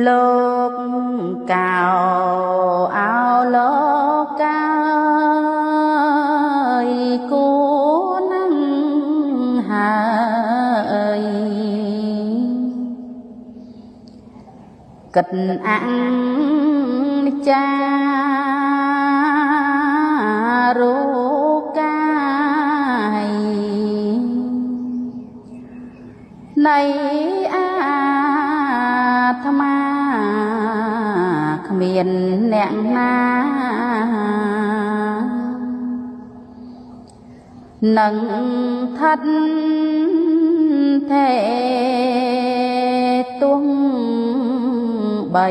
លោកកៅអោលោកកៅគួរនឹងហើយគិតអង្ចារូកាយនៃអាត្មាគ្មានអ្នកណានឹងថិតថេទង់បី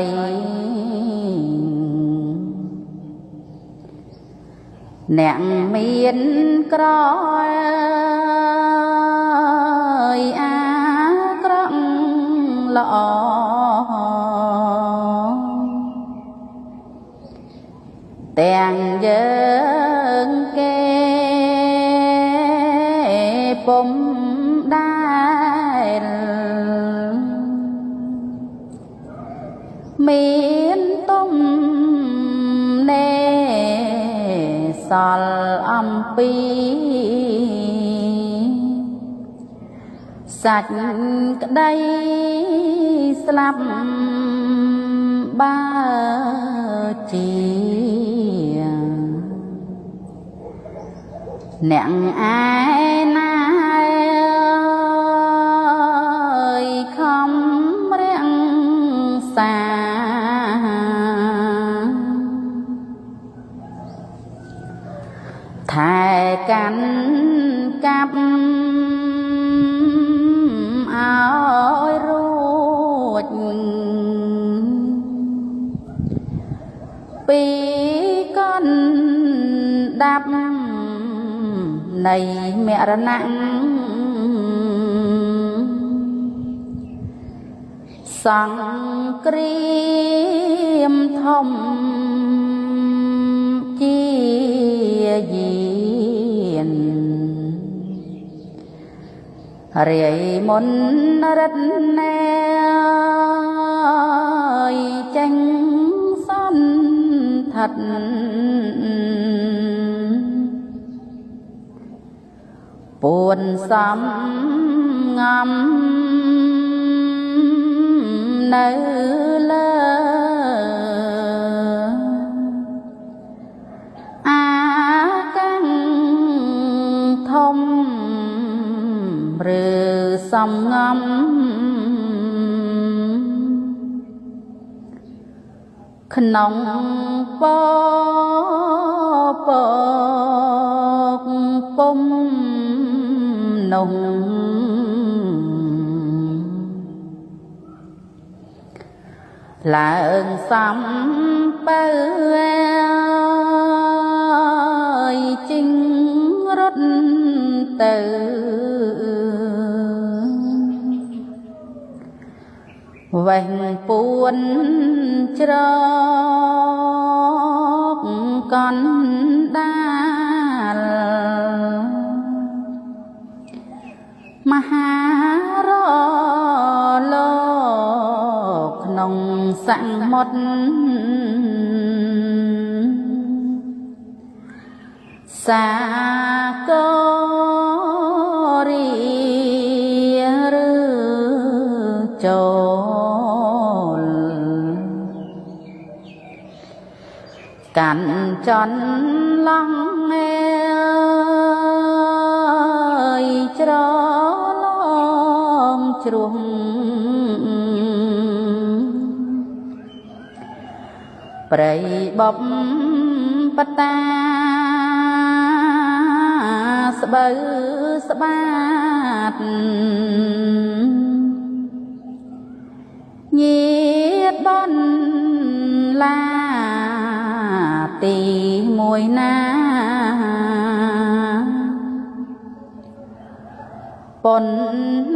អ្នកមានក្រអាក្រក់ល្អទាំងយើងគេពុំដែលមានទុំណែសល់អំពីសាច់ក្តីស្លាប់បើជាអ្នកឯណាខំរាំងសាថែកាន់កាប់ឲ្យរួចពីកណ្ដាប់នៃមរណៈសង្គ្រាមធំជាយានរាយមន្តរតនេចេញសន្ធិដ្ឋពួនសំងំនៅលើអាកាំងធំឬសំងំក្នុងពពកពុំនោះឡើងសំបើជីងរត់ទៅវេះពួនច្រកកណ្ដាលមហារលោកក្នុងសមុទ្រសាគរីឬចូលកាន់ចន្លងច្រឡងជ្រុះព្រៃបបបតាស្បូវស្បាតញាតបនឡាទីមួយណាប៉ុន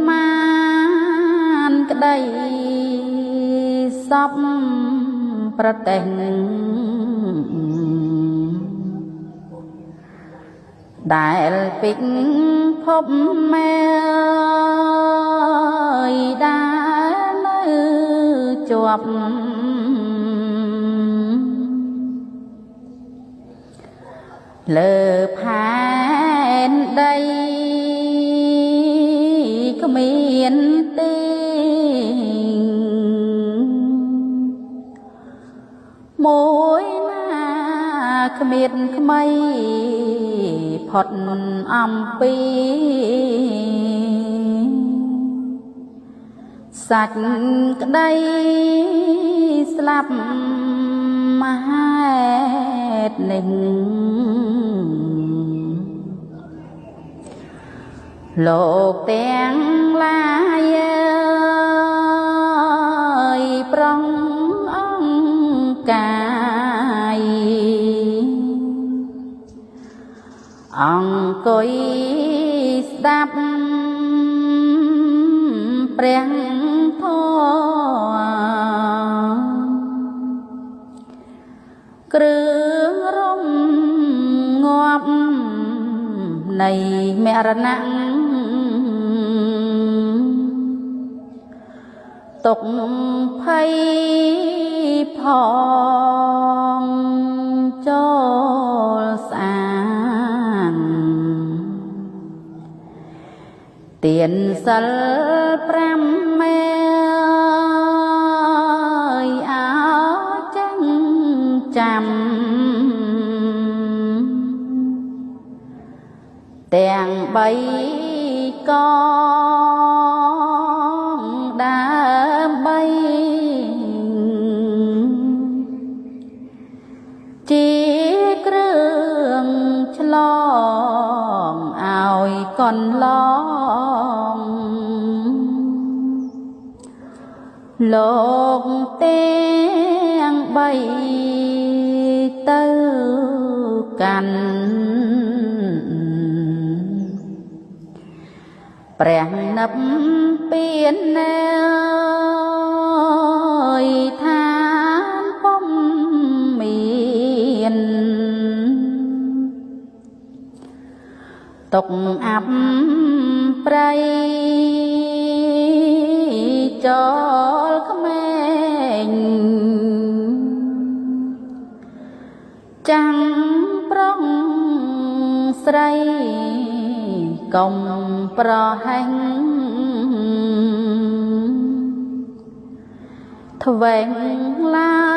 មានក្តីសពប្រទេសដែលពេញភពមេដែលនៅ ជាប់លើផែនដីគ្មានទេមួយណាគ្មានក្មៃផុតអំពីសាច់ក្តីស្លាប់មហេតុនឹងលោកទាំងឡាយប្រងអង្គកាយអង្គុយស្ដាប់ព្រះធម៌គ្រឿងរំងាប់នៃមរណៈទុកភ័យផងចូលស្អាងទានសិល5មេអោចឹងចាំទាំង3កងដើម្បីជាគ្រឿងឆ្លងឲ្យកន្លងលោកទាំង3ទៅកាន់ព្រះនិព្វានឋានពុំមានទុកអាប់ប្រៃចោលក្មេងចាំងប្រុងស្រីកុំប្រហែងធ្វេងឡើ